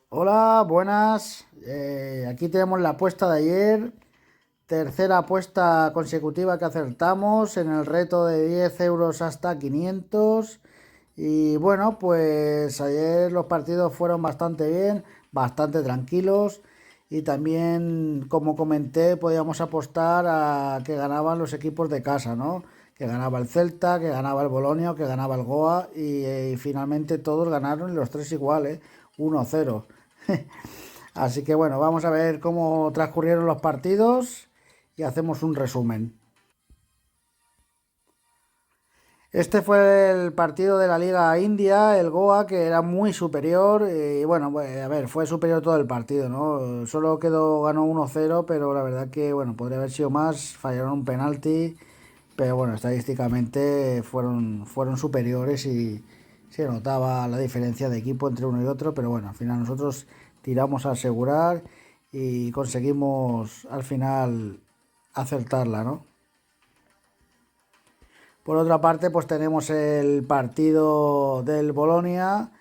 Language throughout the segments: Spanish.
Hola, buenas. Aquí tenemos la apuesta de ayer. Tercera apuesta consecutiva que acertamos en el reto de 10 euros hasta 500. Y bueno, pues ayer los partidos fueron bastante bien, bastante tranquilos. Y también, como comenté, podíamos apostar a que ganaban los equipos de casa, ¿no? Que ganaba el Celta, que ganaba el Bolonia, que ganaba el Goa. Y finalmente todos ganaron y los tres iguales, 1-0. Así que bueno, vamos a ver cómo transcurrieron los partidos y hacemos un resumen. Este fue el partido de la Liga India, el Goa, que era muy superior. Y bueno, a ver, fue superior todo el partido, ¿no? Solo ganó 1-0, pero la verdad que, bueno, podría haber sido más. Fallaron un penalti, pero bueno, estadísticamente fueron superiores y se notaba la diferencia de equipo entre uno y otro. Pero bueno, al final nosotros tiramos a asegurar y conseguimos al final acertarla, ¿no? Por otra parte, pues tenemos el partido del Bolonia,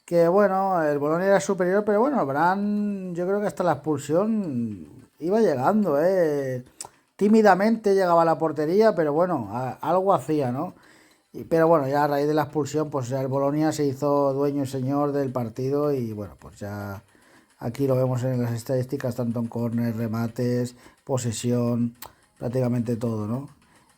que bueno, el Bolonia era superior, pero bueno, Bran, yo creo que hasta la expulsión iba llegando, ¿eh? Tímidamente llegaba a la portería, pero bueno, algo hacía, ¿no? Pero bueno, ya a raíz de la expulsión, pues ya el Bolonia se hizo dueño y señor del partido y bueno, pues ya aquí lo vemos en las estadísticas, tanto en córner, remates, posesión, prácticamente todo, ¿no?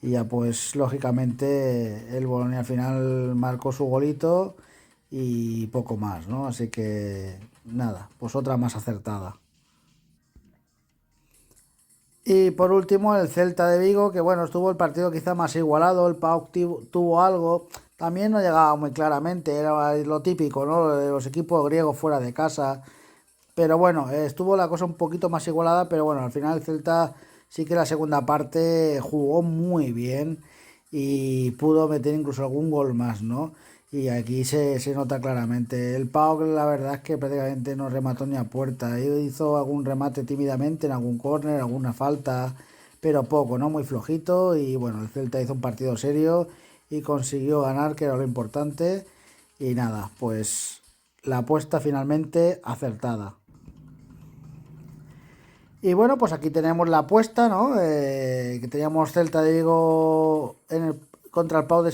Y ya pues lógicamente el Bolonia al final marcó su golito y poco más, ¿no? Así que nada, pues otra más acertada. Y por último, el Celta de Vigo, que bueno, estuvo el partido quizá más igualado, el PAOK tuvo algo, también no llegaba muy claramente, era lo típico, ¿no? Los equipos griegos fuera de casa, pero bueno, estuvo la cosa un poquito más igualada, pero bueno, al final el Celta sí que la segunda parte jugó muy bien y pudo meter incluso algún gol más, ¿no? Y aquí se nota claramente. El Pau, la verdad es que prácticamente no remató ni a puerta. Hizo algún remate tímidamente en algún córner, alguna falta, pero poco, ¿no? Muy flojito. Y bueno, el Celta hizo un partido serio y consiguió ganar, que era lo importante. Y nada, pues la apuesta finalmente acertada. Y bueno, pues aquí tenemos la apuesta, ¿no? Que teníamos Celta de Vigo contra el Pau de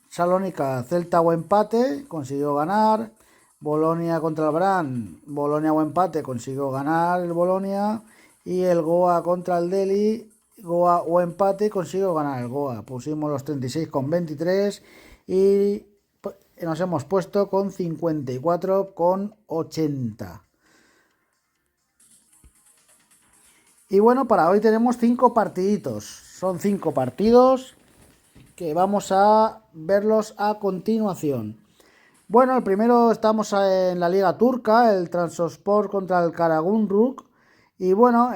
Salónica, Celta o empate, consiguió ganar. Bolonia contra el Bran, Bolonia o empate, consiguió ganar el Bolonia. Y el Goa contra el Delhi, Goa o empate, consiguió ganar el Goa. Pusimos los 36,23 y nos hemos puesto con 54,80. Y bueno, para hoy tenemos 5 partiditos. Son 5 partidos que vamos a verlos a continuación. Bueno, el primero estamos en la Liga Turca, el Trabzonspor contra el Karagümrük. Y bueno,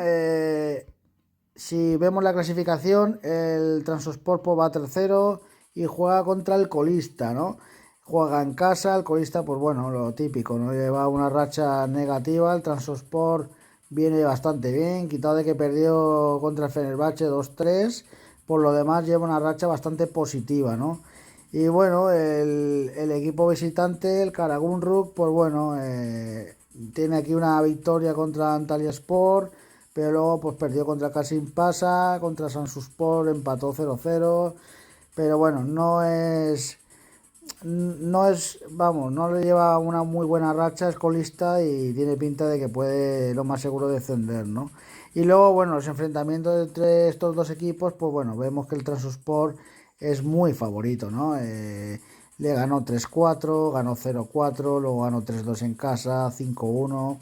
si vemos la clasificación, el Trabzonspor pues, va tercero y juega contra el colista, ¿no? Juega en casa, el colista, pues bueno, lo típico, ¿no? Lleva una racha negativa, el Trabzonspor viene bastante bien, quitado de que perdió contra el Fenerbahce 2-3, por lo demás lleva una racha bastante positiva, ¿no? Y bueno, el equipo visitante, el Karagümrük, pues bueno, tiene aquí una victoria contra Antalyaspor, pero luego pues perdió contra Kasim Pasa, contra Samsunspor empató 0-0, pero bueno, vamos, no le lleva una muy buena racha, es colista y tiene pinta de que puede lo más seguro descender, ¿no? Y luego, bueno, los enfrentamientos entre estos dos equipos, pues bueno, vemos que el Trabzonspor es muy favorito, ¿no? Le ganó 3-4, ganó 0-4, luego ganó 3-2 en casa, 5-1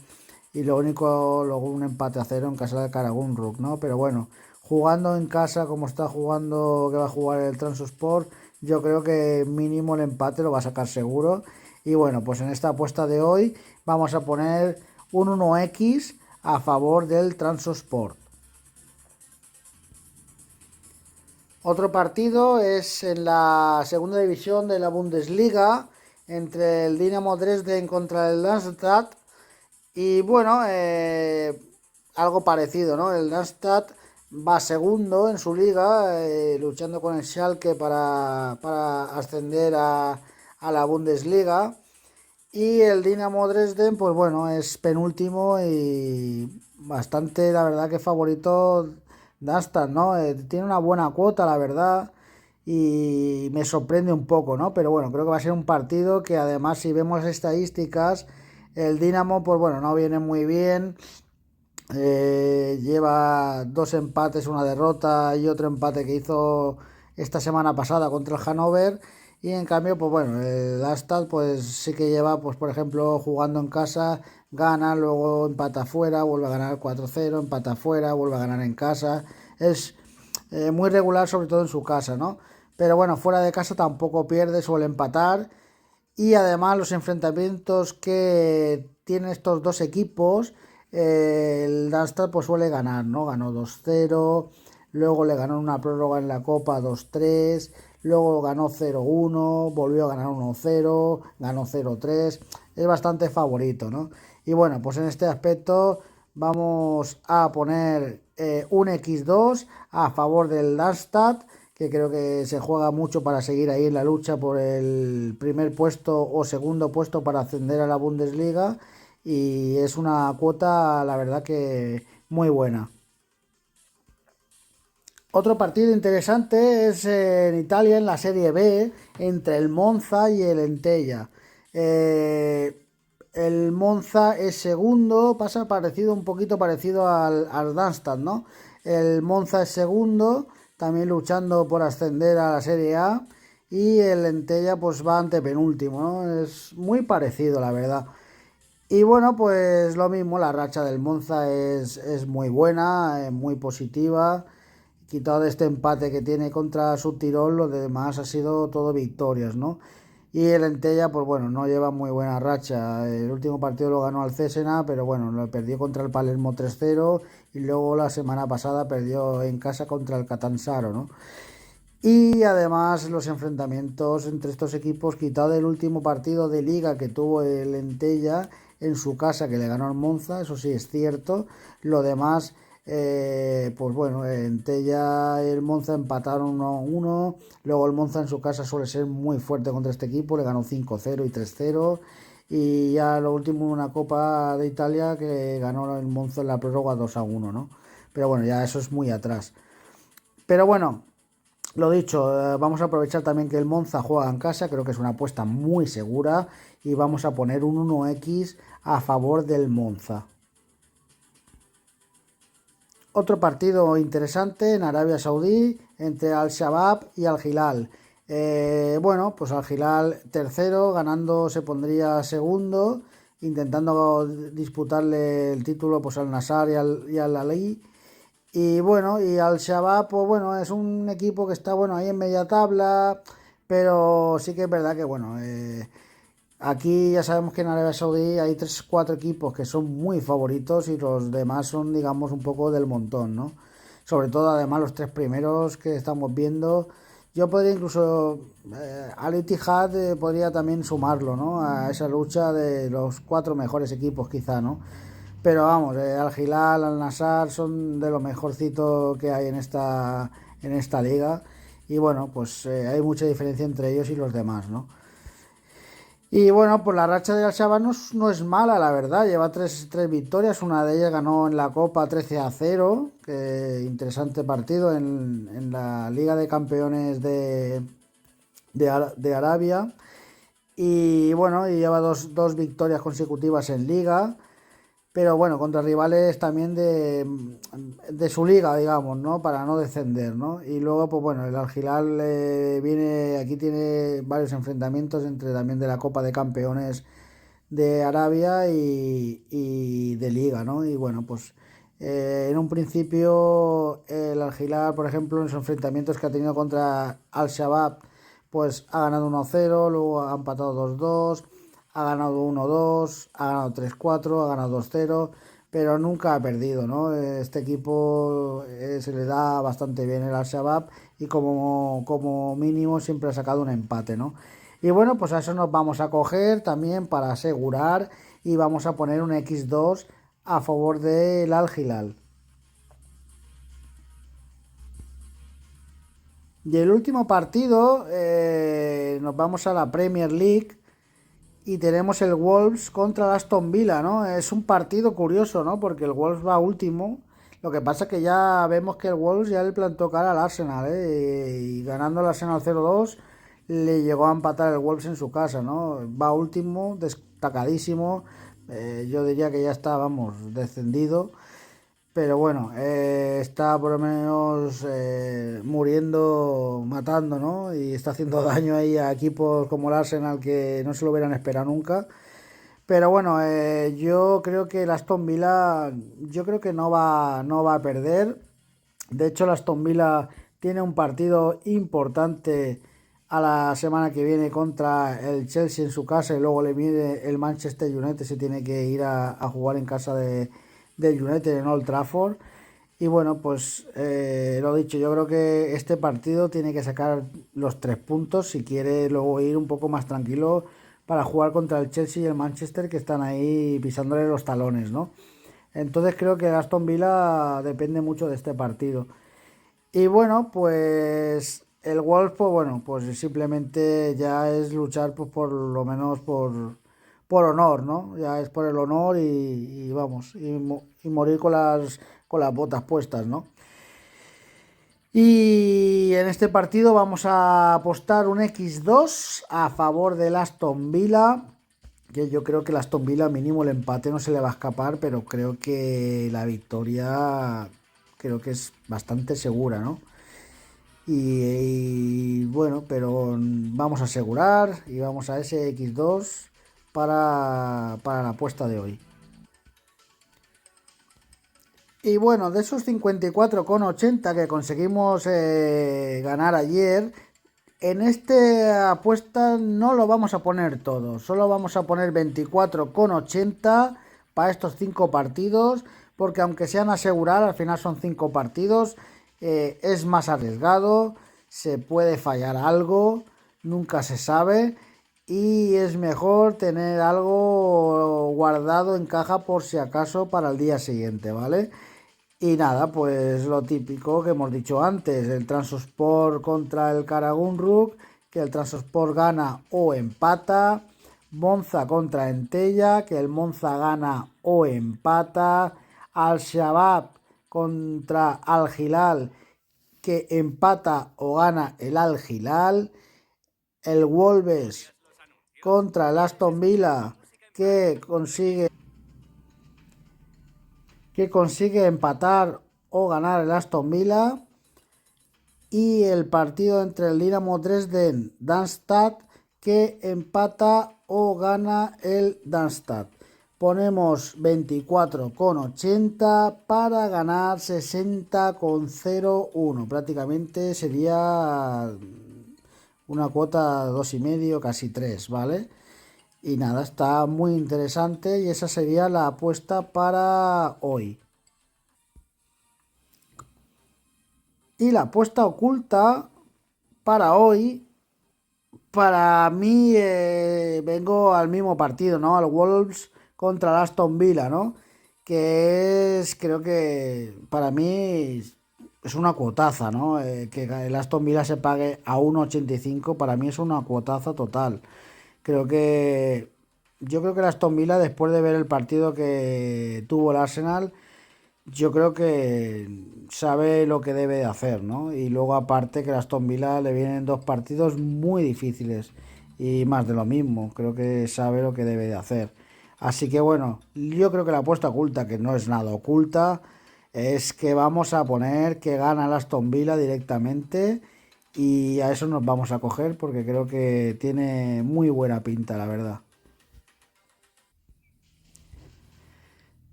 y lo único, luego un empate a cero en casa de Karagümrük, ¿no? Pero bueno, jugando en casa como está jugando, que va a jugar el Trabzonspor, yo creo que mínimo el empate lo va a sacar seguro. Y bueno, pues en esta apuesta de hoy vamos a poner un 1x a favor del Trabzonspor. Otro partido es en la segunda división de la Bundesliga entre el Dinamo Dresden contra el Darmstadt. Y bueno, algo parecido, ¿no? El Darmstadt va segundo en su liga, luchando con el Schalke para ascender a la Bundesliga. Y el Dinamo Dresden, pues bueno, es penúltimo y bastante, la verdad, que favorito Dastas, ¿no? Tiene una buena cuota, la verdad, y me sorprende un poco, ¿no? Pero bueno, creo que va a ser un partido que además, si vemos estadísticas, el Dinamo, pues bueno, no viene muy bien. Lleva dos empates, una derrota y otro empate que hizo esta semana pasada contra el Hannover. Y en cambio, pues bueno, el Astad pues sí que lleva, pues por ejemplo, jugando en casa, gana, luego empata fuera, vuelve a ganar 4-0, empata fuera, vuelve a ganar en casa. Es muy regular, sobre todo en su casa, ¿no? Pero bueno, fuera de casa tampoco pierde, suele empatar. Y además los enfrentamientos que tienen estos dos equipos, el Darmstadt pues suele ganar, ¿no? Ganó 2-0, luego le ganó una prórroga en la Copa 2-3, luego ganó 0-1, volvió a ganar 1-0, ganó 0-3, es bastante favorito, ¿no? Y bueno, pues en este aspecto vamos a poner un X2 a favor del Darmstadt, que creo que se juega mucho para seguir ahí en la lucha por el primer puesto o segundo puesto para ascender a la Bundesliga, y es una cuota, la verdad, que muy buena. Otro partido interesante es en Italia, en la Serie B, entre el Monza y el Entella. Eh, el Monza es segundo, pasa parecido, un poquito parecido al Darmstadt, ¿no? El Monza es segundo, también luchando por ascender a la Serie A. Y el Entella pues va ante penúltimo, ¿no? Es muy parecido, la verdad. Y bueno, pues lo mismo, la racha del Monza es muy buena, muy positiva. Quitado de este empate que tiene contra Subtirol, lo demás ha sido todo victorias, ¿no? Y el Entella, pues bueno, no lleva muy buena racha. El último partido lo ganó al Cesena, pero bueno, lo perdió contra el Palermo 3-0 y luego la semana pasada perdió en casa contra el Catanzaro, ¿no? Y además los enfrentamientos entre estos equipos, quitado el último partido de liga que tuvo el Entella en su casa, que le ganó al Monza, eso sí es cierto. Lo demás, pues bueno, Entella y el Monza empataron 1-1. Luego el Monza en su casa suele ser muy fuerte contra este equipo, le ganó 5-0 y 3-0. Y ya lo último, una Copa de Italia que ganó el Monza en la prórroga 2-1, ¿no? Pero bueno, ya eso es muy atrás. Pero bueno, lo dicho, vamos a aprovechar también que el Monza juega en casa, creo que es una apuesta muy segura, y vamos a poner un 1x a favor del Monza. Otro partido interesante en Arabia Saudí entre Al-Shabaab y Al-Hilal. Bueno, pues Al-Hilal tercero, ganando se pondría segundo, intentando disputarle el título pues al Nasar y al Ali. Y bueno, y Al Shabab, pues bueno, es un equipo que está bueno ahí en media tabla, pero sí que es verdad que bueno, aquí ya sabemos que en Arabia Saudí hay 3 4 equipos que son muy favoritos y los demás son, digamos, un poco del montón, ¿no? Sobre todo, además, los 3 primeros que estamos viendo. Yo podría incluso, Al Ittihad podría también sumarlo, ¿no? A esa lucha de los 4 mejores equipos, quizá, ¿no? Pero vamos, Al Hilal, Al Nassr son de lo mejorcito que hay en esta liga. Y bueno, pues hay mucha diferencia entre ellos y los demás, ¿no? Y bueno, pues la racha de Al-Shabaab no es mala, la verdad. Lleva tres victorias. Una de ellas ganó en la Copa 13-0. Que interesante partido en la Liga de Campeones de Arabia. Y bueno, y lleva dos victorias consecutivas en Liga. Pero bueno, contra rivales también de su liga, digamos, ¿no? Para no descender, ¿no? Y luego, pues bueno, el Al-Hilal viene, aquí tiene varios enfrentamientos entre también de la Copa de Campeones de Arabia y de Liga, ¿no? Y bueno, pues en un principio el Al-Hilal, por ejemplo, en sus enfrentamientos que ha tenido contra Al-Shabaab, pues ha ganado 1-0, luego ha empatado 2-2, ha ganado 1-2, ha ganado 3-4, ha ganado 2-0, pero nunca ha perdido, ¿no? Este equipo se le da bastante bien el Al-Shabaab y como mínimo siempre ha sacado un empate, ¿no? Y bueno, pues a eso nos vamos a coger también para asegurar, y vamos a poner un X2 a favor del Al-Hilal. Y el último partido, nos vamos a la Premier League y tenemos el Wolves contra el Aston Villa, ¿no? Es un partido curioso, ¿no? Porque el Wolves va último. Lo que pasa es que ya vemos que el Wolves ya le plantó cara al Arsenal, ¿eh? Y ganando el Arsenal 0-2 le llegó a empatar el Wolves en su casa, ¿no? Va último, destacadísimo. Yo diría que ya está, vamos, descendido. Pero bueno, está por lo menos muriendo, matando, ¿no? Y está haciendo daño ahí a equipos como el Arsenal que no se lo hubieran esperado nunca. Pero bueno, yo creo que el Aston Villa, yo creo que no va a perder. De hecho, el Aston Villa tiene un partido importante a la semana que viene contra el Chelsea en su casa y luego le viene el Manchester United, se tiene que ir a jugar en casa del United en Old Trafford. Y bueno, pues lo dicho, yo creo que este partido tiene que sacar los 3 puntos si quiere luego ir un poco más tranquilo para jugar contra el Chelsea y el Manchester que están ahí pisándole los talones, ¿no? Entonces creo que Aston Villa depende mucho de este partido. Y bueno, pues el Wolves, pues bueno, pues simplemente ya es luchar pues por lo menos por honor, ¿no? Ya es por el honor y vamos, y morir con las botas puestas, ¿no? Y en este partido vamos a apostar un X2 a favor del Aston Villa, que yo creo que el Aston Villa mínimo el empate no se le va a escapar, pero creo que la victoria creo que es bastante segura, ¿no? Y bueno, pero vamos a asegurar y vamos a ese X2 para la apuesta de hoy. Y bueno, de esos 54,80 que conseguimos ganar ayer, en esta apuesta no lo vamos a poner todo, solo vamos a poner 24,80 para estos 5 partidos, porque aunque sean asegurar, al final son 5 partidos, es más arriesgado, se puede fallar algo, nunca se sabe, y es mejor tener algo guardado en caja por si acaso para el día siguiente, ¿vale? Y nada, pues lo típico que hemos dicho antes, el Transospor contra el Karagümrük, que el Transospor gana o empata, Monza contra Entella, que el Monza gana o empata, Al-Shabaab contra Al-Hilal, que empata o gana el Al-Hilal, el Wolves contra el Aston Villa, que consigue empatar o ganar el Aston Villa, y el partido entre el Dinamo Dresden Darmstadt, que empata o gana el Darmstadt. Ponemos 24,80 para ganar 60,01. Prácticamente sería una cuota 2,5, casi 3, ¿vale? Y nada, está muy interesante y esa sería la apuesta para hoy. Y la apuesta oculta para hoy, para mí, vengo al mismo partido, ¿no? Al Wolves contra el Aston Villa, ¿no? Que es, creo que para mí es una cuotaza, ¿no? Que el Aston Villa se pague a 1,85, para mí es una cuotaza total. Creo que yo creo que el Aston Villa, después de ver el partido que tuvo el Arsenal, yo creo que sabe lo que debe de hacer, ¿no? Y luego aparte que a Aston Villa le vienen 2 partidos muy difíciles y más de lo mismo, creo que sabe lo que debe de hacer. Así que bueno, yo creo que la apuesta oculta, que no es nada oculta, es que vamos a poner que gana el Aston Villa directamente y a eso nos vamos a coger porque creo que tiene muy buena pinta, la verdad.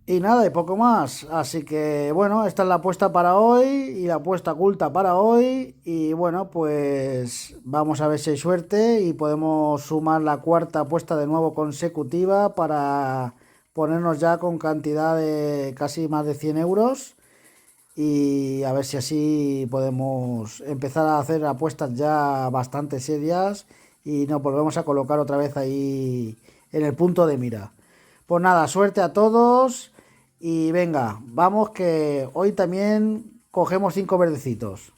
Y nada, y poco más. Así que bueno, esta es la apuesta para hoy y la apuesta oculta para hoy. Y bueno, pues vamos a ver si hay suerte y podemos sumar la cuarta apuesta de nuevo consecutiva para ponernos ya con cantidad de casi más de 100 euros. Y a ver si así podemos empezar a hacer apuestas ya bastante serias y nos volvemos a colocar otra vez ahí en el punto de mira. Pues nada, suerte a todos y venga, vamos que hoy también cogemos 5 verdecitos.